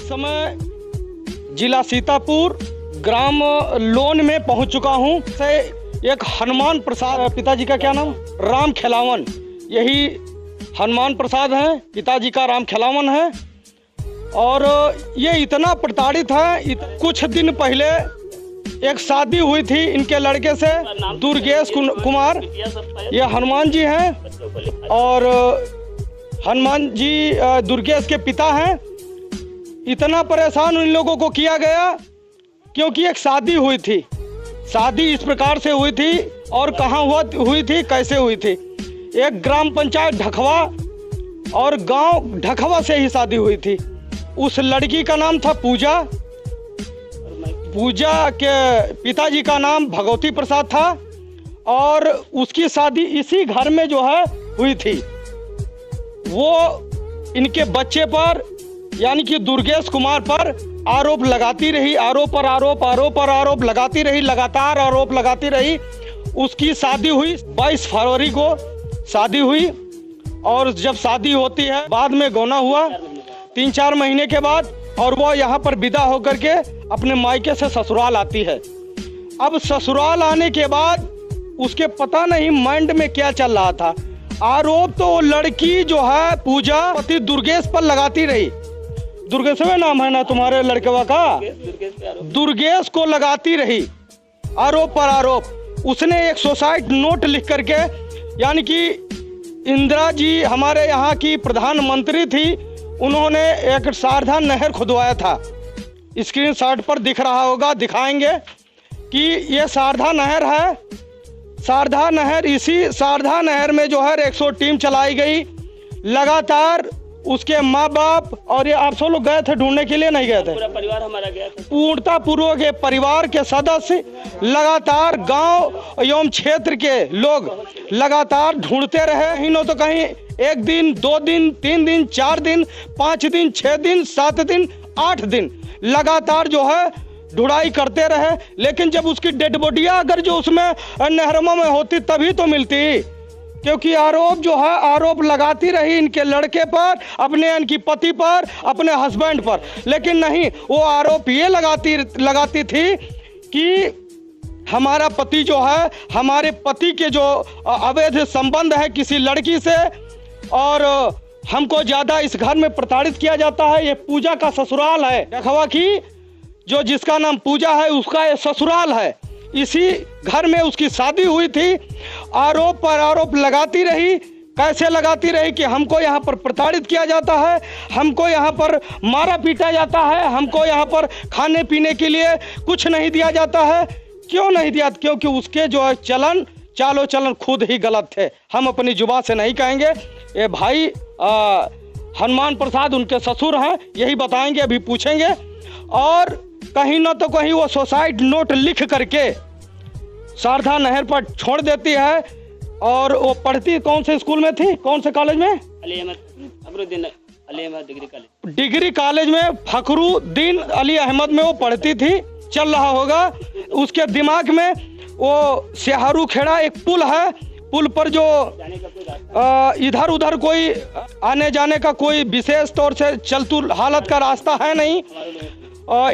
समय जिला सीतापुर ग्राम लोन में पहुंच चुका हूं। से एक हनुमान प्रसाद, पिताजी का क्या नाम, राम खिलावन, यही हनुमान प्रसाद हैं, पिताजी का राम खिलावन है। और ये इतना प्रताड़ित है, कुछ दिन पहले एक शादी हुई थी इनके लड़के से, दुर्गेश कुमार, ये हनुमान जी हैं और हनुमान जी दुर्गेश के पिता हैं। इतना परेशान इन लोगों को किया गया क्योंकि एक शादी हुई थी। शादी इस प्रकार से हुई थी और कहाँ हुई थी, कैसे हुई थी। एक ग्राम पंचायत ढखवा और गांव ढखवा से ही शादी हुई थी। उस लड़की का नाम था पूजा। पूजा के पिताजी का नाम भगवती प्रसाद था और उसकी शादी इसी घर में जो है हुई थी। वो इनके बच्चे पर यानी कि दुर्गेश कुमार पर आरोप लगाती रही, आरोप पर आरोप लगाती रही, लगातार आरोप लगाती रही। उसकी शादी हुई 22 फरवरी को शादी हुई और जब शादी होती है बाद में गौना हुआ 3-4 महीने के बाद, और वो यहाँ पर विदा होकर के अपने मायके से ससुराल आती है। अब ससुराल आने के बाद उसके पता नहीं माइंड में क्या चल रहा था। आरोप तो वो लड़की जो है पूजा पति दुर्गेश पर लगाती रही। दुर्गेश में नाम है ना तुम्हारे लड़के का, दुर्गेश को लगाती रही आरोप पर आरोप। उसने एक सुसाइड नोट लिख करके, यानी कि इंदिरा जी हमारे यहाँ की प्रधानमंत्री थी, उन्होंने एक शारदा नहर खुदवाया था। स्क्रीनशॉट पर दिख रहा होगा, दिखाएंगे कि ये शारदा नहर है। शारदा नहर, इसी शारदा नहर में जो है 100 टीम चलाई गई लगातार। उसके माँ बाप और ये आप सब लोग गए थे ढूंढने के लिए, नहीं गए थे? पूरा परिवार हमारा गया था। पूर्णता पूर्वक के परिवार के सदस्य लगातार, गांव एवं क्षेत्र के लोग लगातार ढूंढते रहे। कहीं न तो कहीं 1 दिन, 2 दिन, 3 दिन, 4 दिन, 5 दिन, 6 दिन, 7 दिन, 8 दिन लगातार जो है ढूंढाई करते रहे। लेकिन जब उसकी डेड बॉडियां अगर जो उसमें नहरमा में होती तभी तो मिलती, क्योंकि आरोप जो है आरोप लगाती रही इनके लड़के पर, अपने इनकी पति पर, अपने हस्बैंड पर। लेकिन नहीं, वो आरोप ये लगाती थी कि हमारा पति जो है, हमारे पति के जो अवैध संबंध है किसी लड़की से, और हमको ज़्यादा इस घर में प्रताड़ित किया जाता है। ये पूजा का ससुराल है, ढखवा की जो जिसका नाम पूजा है उसका ये ससुराल है। इसी घर में उसकी शादी हुई थी। आरोप पर आरोप लगाती रही। कैसे लगाती रही कि हमको यहाँ पर प्रताड़ित किया जाता है, हमको यहाँ पर मारा पीटा जाता है, हमको यहाँ पर खाने पीने के लिए कुछ नहीं दिया जाता है। क्यों नहीं दिया? क्योंकि उसके जो है चालो चलन खुद ही गलत थे। हम अपनी जुबान से नहीं कहेंगे। ये भाई हनुमान प्रसाद उनके ससुर हैं, यही बताएंगे, अभी पूछेंगे। और कहीं ना तो कहीं वो सुसाइड नोट लिख करके शारदा नहर पर छोड़ देती है। और वो पढ़ती कौन से स्कूल में थी, कौन से कॉलेज में? अली अहमद डिग्री कॉलेज में फखरुद्दीन अली अहमद में वो पढ़ती थी। चल रहा होगा उसके दिमाग में वो सिहारू खेड़ा एक पुल है, पुल पर जो इधर उधर कोई आने जाने का कोई विशेष तौर से चलतू हालत का रास्ता है नहीं,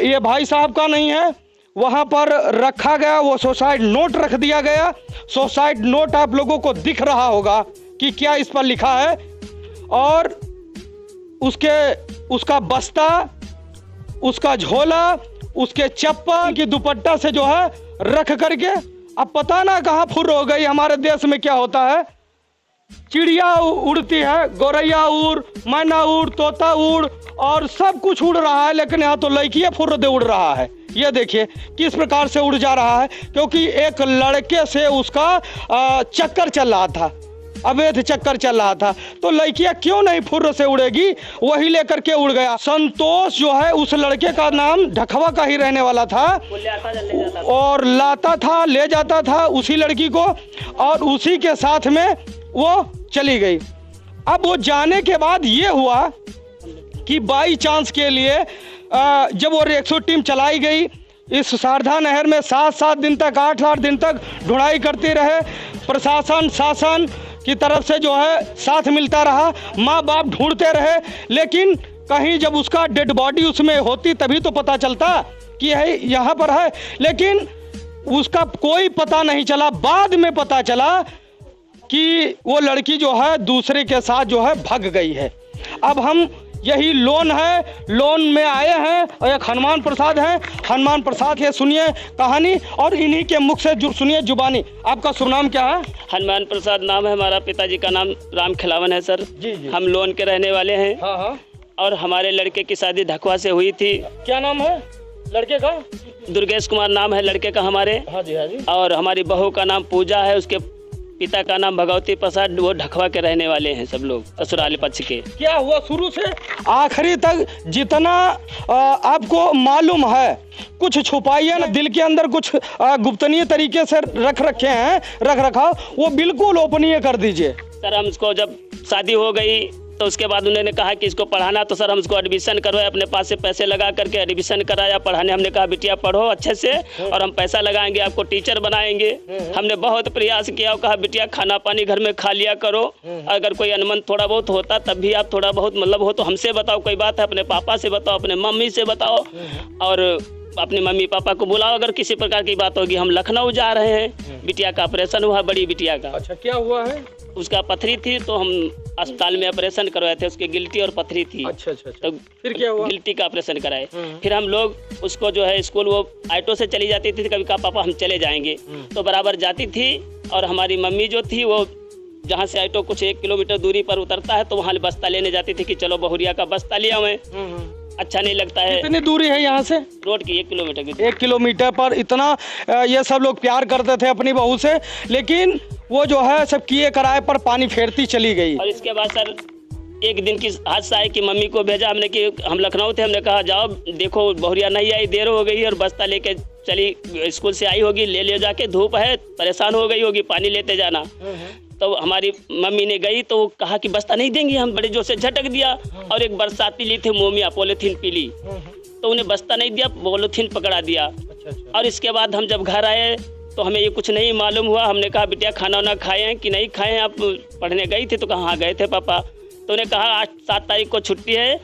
ये भाई साहब का नहीं है। वहाँ पर रखा गया, वो सुसाइड नोट रख दिया गया। सुसाइड नोट आप लोगों को दिख रहा होगा कि क्या इस पर लिखा है। और उसका बस्ता, उसका झोला, उसके चप्पल की दुपट्टा से जो है रख करके, अब पता ना कहाँ फुर हो गई। हमारे देश में क्या होता है, चिड़िया उड़ती है, गौरैया उड़, मैना उड़, तोता उड़ और सब कुछ उड़ रहा है, लेकिन यहाँ तो लड़कियां फुर्रदे उड़ रहा है। ये देखिए किस प्रकार से उड़ जा रहा है, क्योंकि एक लड़के से उसका चक्कर चल रहा था, अवैध चक्कर चल रहा था। तो लड़कियां क्यों नहीं फुर्र से उड़ेगी, वही लेकर के उड़ गया। संतोष जो है उस लड़के का नाम ढखवा का ही रहने वाला था और लाता था, ले जाता था उसी लड़की को और उसी के साथ में वो चली गई। अब वो जाने के बाद ये हुआ कि बाई चांस के लिए जब वो 100 टीम चलाई गई इस शारदा नहर में 7-7 दिन तक, 8-8 दिन तक ढुलाई करते रहे। प्रशासन शासन की तरफ से जो है साथ मिलता रहा, माँ बाप ढूंढते रहे, लेकिन कहीं जब उसका डेड बॉडी उसमें होती तभी तो पता चलता कि है यहाँ पर है, लेकिन उसका कोई पता नहीं चला। बाद में पता चला कि वो लड़की जो है दूसरे के साथ जो है भाग गई है। अब हम यही लोन है, लोन में आए हैं और एक हनुमान प्रसाद हैं। हनुमान प्रसाद ये सुनिए कहानी और इन्हीं के मुख से सुनिए जुबानी। आपका शुभ नाम क्या है? हनुमान प्रसाद नाम है हमारा, पिताजी का नाम राम खिलावन है सर। जी जी। हम लोन के रहने वाले हैं। हाँ हाँ। और हमारे लड़के की शादी ढकवा से हुई थी। क्या नाम है लड़के का? दुर्गेश कुमार नाम है लड़के का हमारे। हाँ जी हाँ जी। और हमारी बहू का नाम पूजा है, उसके पिता का नाम भगवती प्रसाद। वो ढकवा के रहने वाले हैं सब लोग, ससुराल पक्ष के। क्या हुआ शुरू से आखिरी तक जितना आपको मालूम है कुछ छुपाइए ना, दिल के अंदर कुछ गुप्तनीय तरीके से रख रखाव वो बिल्कुल ओपनीय कर दीजिए। सर हमको जब शादी हो गई तो उसके बाद उन्होंने कहा कि इसको पढ़ाना, तो सर हम इसको एडमिशन करवाए, अपने पास से पैसे लगा करके एडमिशन कराया पढ़ाने। हमने कहा बिटिया पढ़ो अच्छे से और हम पैसा लगाएंगे, आपको टीचर बनाएंगे। हमने बहुत प्रयास किया और कहा बिटिया खाना पानी घर में खा लिया करो, अगर कोई अनमन थोड़ा बहुत होता तब भी आप थोड़ा बहुत मतलब हो तो हमसे बताओ, कोई बात है अपने पापा से बताओ, अपने मम्मी से बताओ और अपने मम्मी पापा को बुलाओ अगर किसी प्रकार की बात होगी। हम लखनऊ जा रहे हैं, बिटिया का ऑपरेशन हुआ, बड़ी बिटिया का। अच्छा क्या हुआ है? उसका पथरी थी तो हम अस्पताल में ऑपरेशन करवाए थे, उसकी गिल्टी और पथरी थी। अच्छा अच्छा। तो फिर क्या हुआ? गिल्टी का ऑपरेशन कराए। फिर हम लोग उसको जो है स्कूल वो ऑटो से चली जाती थी, कभी कहा पापा हम चले जाएंगे तो बराबर जाती थी। और हमारी मम्मी जो थी वो जहाँ से ऑटो कुछ 1 किलोमीटर दूरी पर उतरता है तो वहाँ बस्ता लेने जाती थी कि चलो बहुरिया का बस्ता लिया मैं। अच्छा नहीं लगता है। कितनी दूरी है यहाँ से? रोड की 1 किलोमीटर की। 1 किलोमीटर पर इतना ये सब लोग प्यार करते थे अपनी बहू से, लेकिन वो जो है सब किए कराए पर पानी फेरती चली गई। और इसके बाद सर एक दिन की हादसा है कि मम्मी को भेजा हमने कि हम लखनऊ थे, हमने कहा जाओ देखो बहुरिया नहीं आई, देर हो गई और बस्ता लेके चली स्कूल से आई होगी, ले जाके धूप है परेशान हो गई होगी, पानी लेते जाना। तो हमारी मम्मी ने गई तो कहा कि बस्ता नहीं देंगी, हम बड़े जोर से झटक दिया और एक बरसाती ली थी मोमिया पॉलीथीन पीली, तो उन्हें बस्ता नहीं दिया, पॉलीथीन पकड़ा दिया। और इसके बाद हम जब घर आए तो हमें ये कुछ नहीं मालूम हुआ। हमने कहा बिटिया खाना वाना खाए हैं कि नहीं खाए हैं, आप पढ़ने गई थी? तो कहा हाँ गए थे पापा। तो उन्हें कहा आज 7 तारीख को छुट्टी है,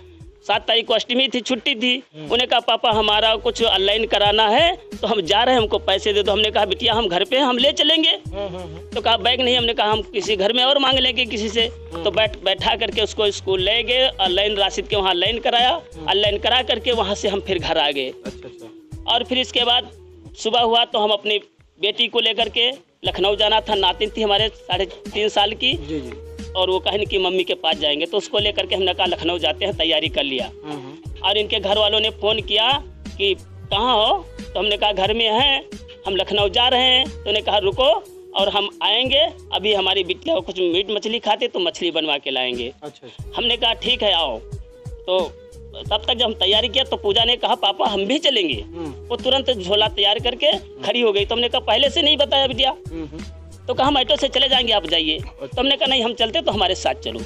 7 तारीख को अष्टमी थी, छुट्टी थी। उन्हें कहा पापा हमारा कुछ ऑनलाइन कराना है तो हम जा रहे हैं, हमको पैसे दे दो। हमने कहा बिटिया हम घर पे हैं, हम ले चलेंगे। तो कहा बैग नहीं, हमने कहा हम किसी घर में और मांग लेंगे किसी से। तो बैठा करके उसको स्कूल ले गए, ऑनलाइन राशिद के वहाँ ऑनलाइन कराया, ऑनलाइन करा करके वहाँ से हम फिर घर आ गए। और फिर इसके बाद सुबह हुआ तो हम अपनी बेटी को लेकर के लखनऊ जाना था, नातिन थी हमारे 3.5 साल की। और वो कहीं कि मम्मी के पास जाएंगे तो उसको लेकर के हमने कहा लखनऊ जाते हैं, तैयारी कर लिया। और इनके घर वालों ने फ़ोन किया कि कहाँ हो? तो हमने कहा घर में हैं, हम लखनऊ जा रहे हैं। तो उन्होंने कहा रुको और हम आएंगे, अभी हमारी बिटिया को कुछ मीट मछली खाते तो मछली बनवा के लाएंगे। हमने कहा ठीक है आओ। तो तब तक जब हम तैयारी किया तो पूजा ने कहा पापा हम भी चलेंगे। वो तुरंत झोला तैयार करके खड़ी हो गई। तो हमने कहा पहले से नहीं बताया बिटिया? तो कहा हम ऑटो से चले जाएंगे, आप जाइए। तो हमने कहा नहीं हम चलते तो हमारे साथ चलो।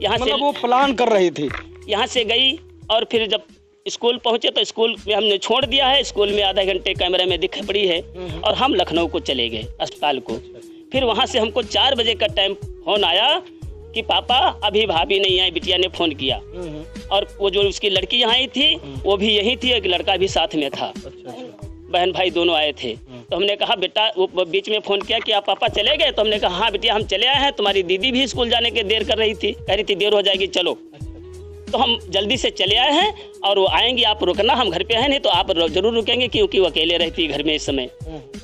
यहाँ से वो प्लान कर रही थी। यहाँ से गई और फिर जब स्कूल पहुँचे तो स्कूल में हमने छोड़ दिया है, स्कूल में आधा घंटे कैमरे में दिख पड़ी है। और हम लखनऊ को चले गए अस्पताल को। फिर वहाँ से हमको 4 बजे का टाइम फोन आया कि पापा अभी भाभी नहीं आई, बिटिया ने फ़ोन किया। और वो जो उसकी लड़की यहाँ आई थी वो भी यही थी, एक लड़का भी साथ में था। बहन भाई दोनों आए थे। तो हमने कहा बेटा, वो बीच में फ़ोन किया कि आप पापा चले गए? तो हमने कहा हाँ बिटिया हम चले आए हैं, तुम्हारी दीदी भी स्कूल जाने के देर कर रही थी, कह रही थी देर हो जाएगी चलो। तो हम जल्दी से चले आए हैं और वो आएंगी, आप रुकना, हम घर पे हैं, नहीं तो आप जरूर रुकेंगे क्योंकि वो अकेले रहती है घर में इस समय,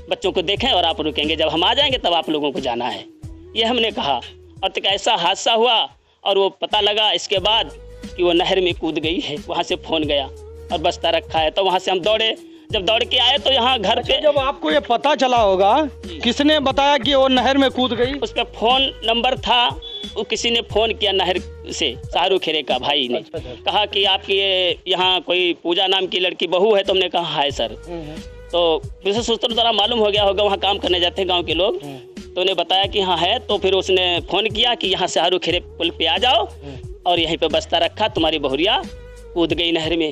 बच्चों को देखें और आप रुकेंगे, जब हम आ जाएंगे तब आप लोगों को जाना है, ये हमने कहा। और तक ऐसा हादसा हुआ और वो पता लगा इसके बाद कि वो नहर में कूद गई है। वहाँ से फ़ोन गया और बस्ता रखा है, तो वहाँ से हम दौड़े। जब दौड़ के आए तो यहाँ घर पे जब आपको ये पता चला होगा किसने बताया कि वो नहर में कूद गई? उस पर फ़ोन नंबर था, वो किसी ने फ़ोन किया नहर से, शाहरुख खेरे का भाई ने। कहा कि आपकी यहाँ कोई पूजा नाम की लड़की बहू है? तो हमने कहा है सर। तो विशेष सूत्रों द्वारा मालूम हो गया होगा, वहाँ काम करने जाते हैं गाँव के लोग, तो उन्हें बताया कि हाँ है। तो फिर उसने फ़ोन किया कि यहाँ से शाहरुख खेरे पुल पे आ जाओ और यहीं पे बस्ता रखा, तुम्हारी बहुरिया कूद गई नहर में।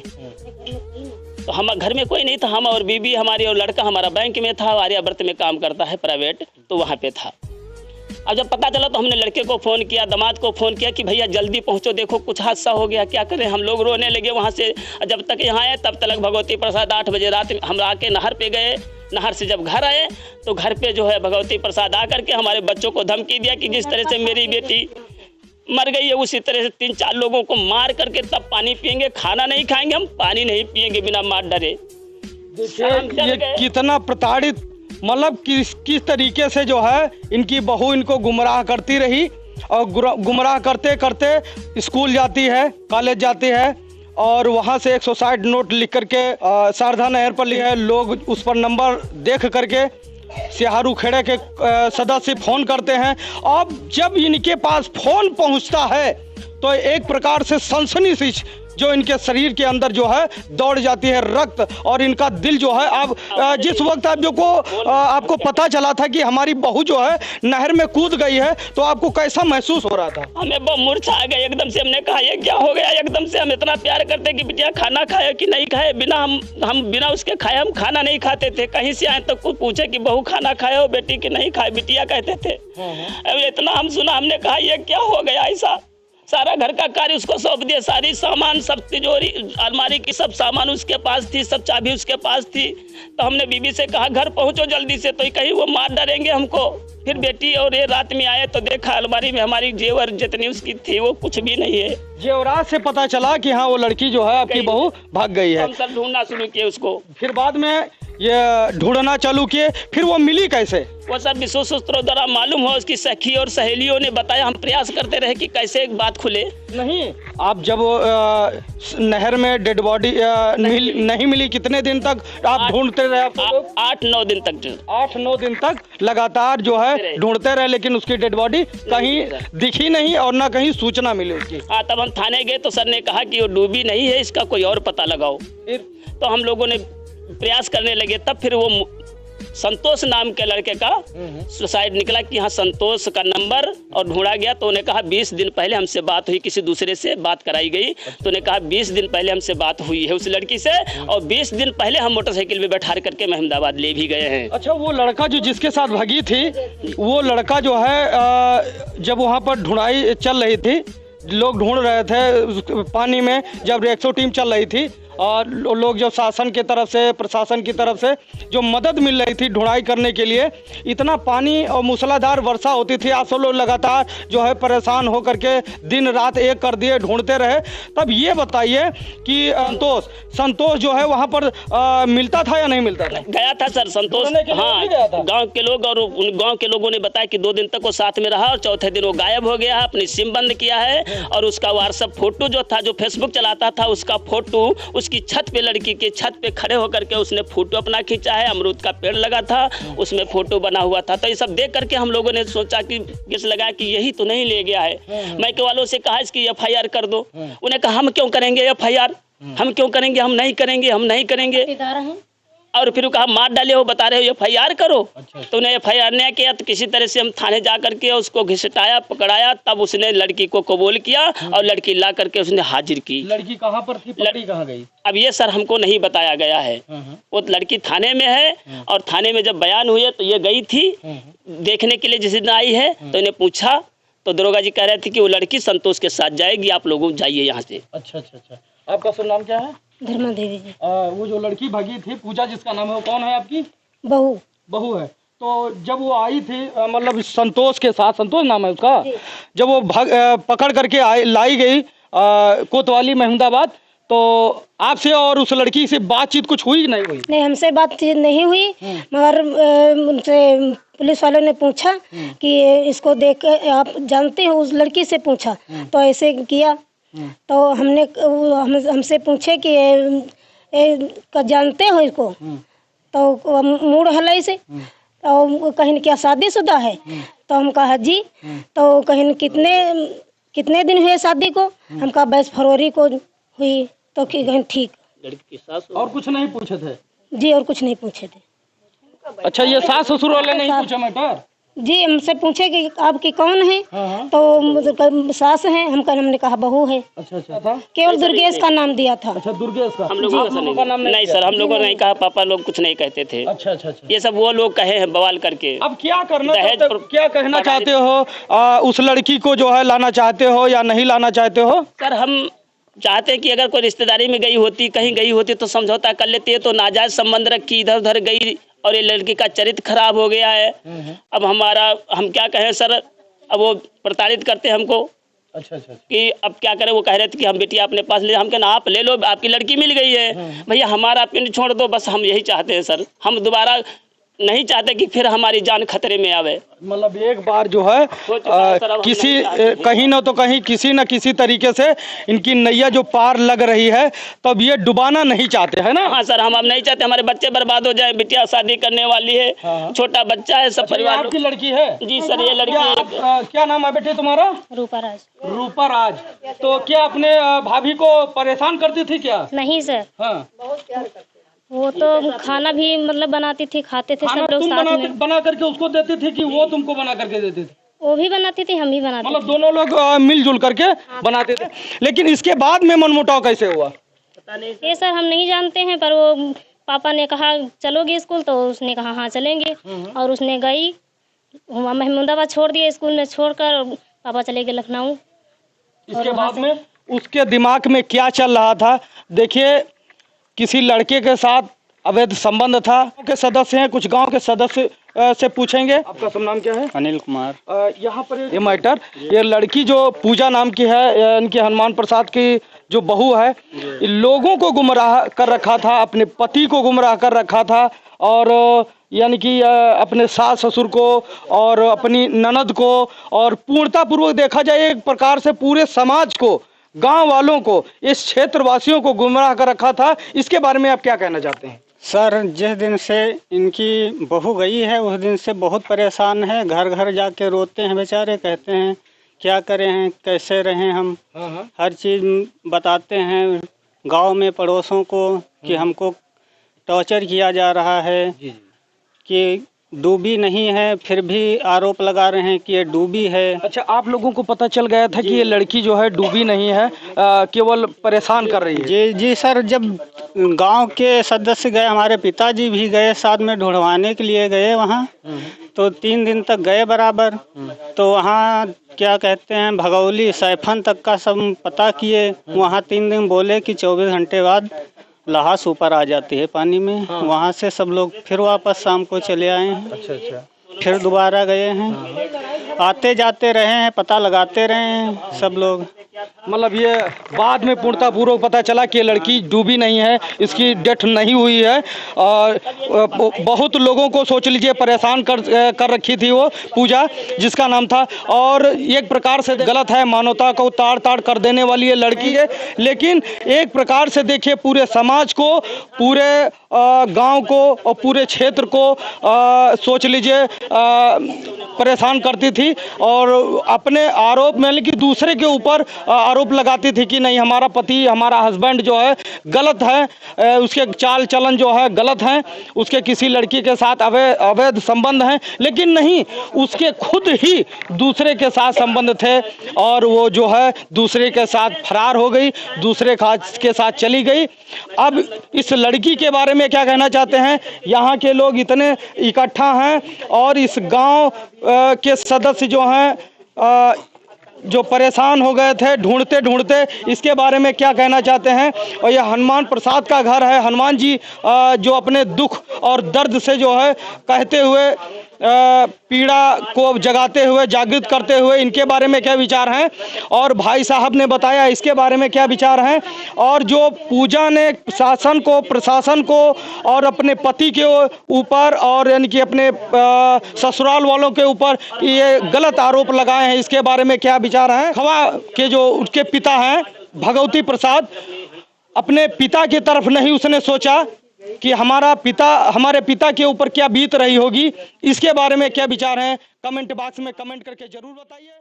तो हम घर में कोई नहीं था, हम और बीबी हमारी और लड़का हमारा बैंक में था, आर्यावर्त में काम करता है प्राइवेट, तो वहाँ पे था। अब जब पता चला तो हमने लड़के को फ़ोन किया, दामाद को फ़ोन किया कि भैया जल्दी पहुँचो, देखो कुछ हादसा हो गया, क्या करें। हम लोग रोने लगे वहाँ से। जब तक यहाँ आए तब तक भगवती प्रसाद 8 बजे रात हम आके नहर पे गए। नहर से जब घर आए तो घर पे जो है भगवती प्रसाद आकर के हमारे बच्चों को धमकी दिया कि जिस तरह से मेरी बेटी मर गई है उसी तरह से 3-4 लोगों को मार करके तब पानी पिएंगे, खाना नहीं खाएंगे, हम पानी नहीं पिएंगे बिना मार डरे। देखिए ये कितना प्रताड़ित, मतलब किस तरीके से जो है इनकी बहू इनको गुमराह करती रही और गुमराह करते करते स्कूल जाती है, कॉलेज जाती है और वहाँ से 160 नोट लिख करके शारदा नहर पर लिखे है। लोग उस पर नंबर देख करके सिहारू खेड़े के सदस्य फ़ोन करते हैं। अब जब इनके पास फ़ोन पहुँचता है तो एक प्रकार से सनसनी सी जो इनके शरीर के अंदर जो है दौड़ जाती है रक्त, और इनका दिल जो है अब जिस वक्त आपको पता चला था कि हमारी बहू जो है नहर में कूद गई है तो आपको कैसा महसूस हो रहा था? हमें बहुत मूर्छा आ गई एकदम से। हमने कहा ये क्या हो गया एकदम से। हम इतना प्यार करते कि बिटिया खाना खाए कि नहीं खाए, बिना हम बिना उसके खाए हम खाना नहीं खाते थे। कहीं से आए तो कोई पूछे कि बहू खाना खाए हो बेटी कि नहीं खाए, बिटिया कहते थे। अब इतना हम सुना, हमने कहा ये क्या हो गया ऐसा। सारा घर का कार्य उसको सौंप दिया, सारी सामान सब तिजोरी अलमारी की सब सामान उसके पास थी, सब चाबी उसके पास थी। तो हमने बीबी से कहा घर पहुंचो जल्दी से, तो कहीं वो मार डरेंगे हमको। फिर बेटी और ये रात में आए तो देखा अलमारी में हमारी जेवर जितनी उसकी थी वो कुछ भी नहीं है। जेवरात से पता चला कि हाँ वो लड़की जो है आपकी बहू भाग गई है। हम सब ढूंढना शुरू किए उसको। फिर बाद में ये ढूंढना चालू किए, फिर वो मिली कैसे? वो सब विशेष सूत्रों द्वारा मालूम हो, उसकी सखी और सहेलियों ने बताया। हम प्रयास करते रहे कि कैसे एक बात खुले। नहीं, आप जब नहर में डेड बॉडी नहीं मिली, कितने दिन तक आप ढूंढते रहे? 8-9 दिन तक। 8-9 दिन तक लगातार जो है ढूंढते रहे, लेकिन उसकी डेड बॉडी कहीं दिखी नहीं और ना कहीं सूचना मिली उसकी। हाँ, तब हम थाने गए तो सर ने कहा कि वो डूबी नहीं है, इसका कोई और पता लगाओ। तो हम लोगों ने प्रयास करने लगे। तब फिर वो संतोष नाम के लड़के का सुसाइड निकला कि हाँ संतोष का नंबर, और ढूंढा गया। तो उन्हें कहा 20 दिन पहले हमसे बात हुई, किसी दूसरे से बात कराई गई। तो उन्हें कहा 20 दिन पहले हमसे बात हुई है उस लड़की से, और 20 दिन पहले हम मोटरसाइकिल में बैठा करके अहमदाबाद ले भी गए हैं। अच्छा, वो लड़का जो जिसके साथ भागी थी, वो लड़का जो है जब वहाँ पर ढूंढाई चल रही थी, लोग ढूंढ रहे थे पानी में, जब रेस्क्यू टीम चल रही थी और लोग जो शासन की तरफ से, प्रशासन की तरफ से जो मदद मिल रही थी ढुलाई करने के लिए, इतना पानी और मूसलाधार वर्षा होती थी। आप सब लोग लगातार जो है परेशान होकर के दिन रात एक कर दिए, ढूंढते रहे। तब ये बताइए कि संतोष जो है वहाँ पर मिलता था या नहीं मिलता था? गया था सर संतोष। हाँ, गाँव के लोग और उन गाँव के लोगों ने बताया कि 2 दिन तक वो साथ में रहा और चौथे दिन वो गायब हो गया है, अपनी सिम बंद किया है। और उसका व्हाट्सएप फोटो जो था, जो फेसबुक चलाता था, उसका फोटो उसकी छत पे, लड़की के छत पे खड़े होकर के उसने फोटो अपना खींचा है। अमरूद का पेड़ लगा था, उसमें फोटो बना हुआ था। तो ये सब देख करके हम लोगों ने सोचा कि किस लगा कि यही तो नहीं ले गया है। मैं के वालों से कहा इसकी FIR कर दो। उन्हें कहा हम क्यों करेंगे FIR, हम क्यों करेंगे, हम नहीं करेंगे, हम नहीं करेंगे। और फिर कहा मार डाले हो, बता रहे हो FIR करो। तो उन्हें FIR नहीं किया। तो किसी तरह से हम थाने जा करके उसको घिसटाया, पकड़ाया। तब उसने लड़की को कबूल किया और लड़की ला करके उसने हाजिर की। लड़की कहाँ पर थी, पकड़ी कहाँ गई? अब ये सर हमको नहीं बताया गया है। वो लड़की थाने में है और थाने में जब बयान हुए तो ये गई थी देखने के लिए, जिस दिन आई है। तो इन्हें पूछा तो दरोगा जी कह रहे थे कि वो लड़की संतोष के साथ जाएगी, आप लोग जाइए यहाँ से। अच्छा अच्छा अच्छा। आपका शुभ नाम क्या है? धर्मा देवी जी। वो जो लड़की भागी थी, पूजा जिसका नाम है, वो कौन है आपकी? बहू। बहू है। तो जब वो आई थी मतलब संतोष के साथ, संतोष नाम है उसका, जब वो पकड़ करके लाई गई कोतवाली में अहमदाबाद, तो आपसे और उस लड़की से बातचीत कुछ हुई नहीं हुई? नहीं, हमसे बातचीत नहीं हुई, मगर उनसे पुलिस वालों ने पूछा कि इसको देख आप जानते हो, उस लड़की से पूछा तो ऐसे किया। तो हमसे पूछे कि जानते हो इसको, तो मूड हलाई से, तो कहीं क्या शादीशुदा है? तो हम कहा जी। तो कहीं कितने दिन हुए शादी को? हम कहा 22 फरवरी को हुई। तो कहीं ठीक। लड़की की सास और कुछ नहीं पूछे थे? जी, और कुछ नहीं पूछे थे। अच्छा, ये सास ससुर वाले नहीं पूछे मैटर? जी हमसे पूछे कि आपकी कौन है, हाँ। तो मतलब सास है, हमने कहा बहू है। अच्छा अच्छा था। केवल दुर्गेश का नाम दिया था। अच्छा दुर्गेश का। हम लोगों का नाम नहीं सर, हम लोगों ने नहीं कहा, पापा लोग कुछ नहीं कहते थे। अच्छा अच्छा अच्छा। ये सब वो लोग कहे हैं बवाल करके। अब क्या करना दहेज चाहते हो, क्या कहना चाहते हो? उस लड़की को जो है लाना चाहते हो या नहीं लाना चाहते हो? सर हम चाहते हैं कि अगर कोई रिश्तेदारी में गई होती, कहीं गई होती तो समझौता कर लेती है, तो नाजायज संबंध रखी, इधर उधर गई और ये लड़की का चरित्र खराब हो गया है। अब हम क्या कहें सर, अब वो प्रताड़ित करते हैं हमको। अच्छा अच्छा कि अब क्या करें, वो कह रहे थे कि हम बिटिया अपने पास ले, हम कहना आप ले लो, आपकी लड़की मिल गई है, भैया हमारा पिंड छोड़ दो, बस हम यही चाहते हैं सर। हम दोबारा नहीं चाहते कि फिर हमारी जान खतरे में आवे। मतलब एक बार जो है किसी कहीं ना तो कहीं किसी न किसी तरीके से इनकी नैया जो पार लग रही है, तब ये डुबाना नहीं चाहते है ना? हाँ सर, हम अब नहीं चाहते हमारे बच्चे बर्बाद हो जाए। बिटिया शादी करने वाली है, छोटा बच्चा है, सब परिवार। आपकी लड़की है? जी सर, ये लड़की। क्या नाम है बेटे तुम्हारा? रूपाराज। रूपाराज। तो क्या अपने भाभी को परेशान करती थी क्या? नहीं सर, हाँ। वो तो खाना भी मतलब बनाती थी, खाते थे खाना सब लोग तुम साथ में। बना करके उसको देती थी कि वो तुमको बना करके देती थी? वो भी बनाती थी, हम भी बनाते मतलब दोनों लोग मिलजुल करके बनाते थे। लेकिन इसके बाद में मनमुटाव कैसे हुआ? ये सर हम नहीं जानते हैं, पर वो पापा ने कहा चलोगे स्कूल, तो उसने कहा हाँ चलेंगे, और उसने गई महमूदाबाद, छोड़ दिया स्कूल में, छोड़कर पापा चले गए लखनऊ। इसके बाद में उसके दिमाग में क्या चल रहा था? देखिए, किसी लड़के के साथ अवैध संबंध था। गाँव के सदस्य हैं, कुछ गांव के सदस्य से पूछेंगे। आपका शुभ नाम क्या है? अनिल कुमार। यहाँ पर ये मैटर, ये लड़की जो पूजा नाम की है, इनकी हनुमान प्रसाद की जो बहू है, लोगों को गुमराह कर रखा था, अपने पति को गुमराह कर रखा था, और यानी कि अपने सास ससुर को और अपनी ननद को, और पूर्णता पूर्वक देखा जाए एक प्रकार से पूरे समाज को, गांव वालों को, इस क्षेत्रवासियों को गुमराह कर रखा था। इसके बारे में आप क्या कहना चाहते हैं? सर, जिस दिन से इनकी बहू गई है उस दिन से बहुत परेशान है। घर घर जाके रोते हैं बेचारे, कहते हैं क्या करें हैं, कैसे रहें हम। हर चीज़ बताते हैं गांव में पड़ोसों को कि हमको टॉर्चर किया जा रहा है, कि डूबी नहीं है, फिर भी आरोप लगा रहे हैं कि ये डूबी है। अच्छा, आप लोगों को पता चल गया था कि ये लड़की जो है डूबी नहीं है, केवल परेशान कर रही है? जी जी सर, जब गांव के सदस्य गए, हमारे पिताजी भी गए साथ में, ढूंढवाने के लिए गए वहाँ, तो 3 दिन तक गए बराबर। तो वहाँ क्या कहते हैं, भगौली सैफन तक का सब पता किए। वहाँ 3 दिन बोले कि 24 घंटे बाद लहास ऊपर आ जाती है पानी में। वहाँ से सब लोग फिर वापस शाम को चले आए हैं। अच्छा अच्छा। फिर दोबारा गए हैं, आते जाते रहे हैं, पता लगाते रहे हैं सब लोग। मतलब ये बाद में पूर्णता पूर्वक पता चला कि ये लड़की डूबी नहीं है, इसकी डेथ नहीं हुई है, और बहुत लोगों को सोच लीजिए परेशान कर रखी थी वो पूजा जिसका नाम था। और एक प्रकार से गलत है, मानवता को ताड़ ताड़ कर देने वाली ये लड़की है। लेकिन एक प्रकार से देखिए, पूरे समाज को, पूरे गांव को और पूरे क्षेत्र को सोच लीजिए परेशान करती थी, और अपने आरोप में, लेकिन दूसरे के ऊपर आरोप लगाती थी कि नहीं हमारा पति, हमारा हस्बैंड जो है गलत है, उसके चाल चलन जो है गलत हैं, उसके किसी लड़की के साथ अवैध संबंध हैं। लेकिन नहीं, उसके खुद ही दूसरे के साथ संबंध थे, और वो जो है दूसरे के साथ फरार हो गई, दूसरे के साथ चली गई। अब इस लड़की के बारे में क्या कहना चाहते हैं? यहाँ के लोग इतने इकट्ठा हैं, और इस गांव के सदस्य जो हैं जो परेशान हो गए थे ढूंढते ढूंढते, इसके बारे में क्या कहना चाहते हैं? और ये हनुमान प्रसाद का घर है। हनुमान जी जो अपने दुख और दर्द से जो है कहते हुए, पीड़ा को जगाते हुए, जागृत करते हुए, इनके बारे में क्या विचार हैं? और भाई साहब ने बताया इसके बारे में क्या विचार हैं? और जो पूजा ने शासन को, प्रशासन को और अपने पति के ऊपर, और यानी कि अपने ससुराल वालों के ऊपर ये गलत आरोप लगाए हैं, इसके बारे में क्या विचार हैं? खवा के जो उसके पिता हैं भगवती प्रसाद, अपने पिता की तरफ नहीं उसने सोचा कि हमारे पिता के ऊपर क्या बीत रही होगी। इसके बारे में क्या विचार हैं? कमेंट बॉक्स में कमेंट करके जरूर बताइए।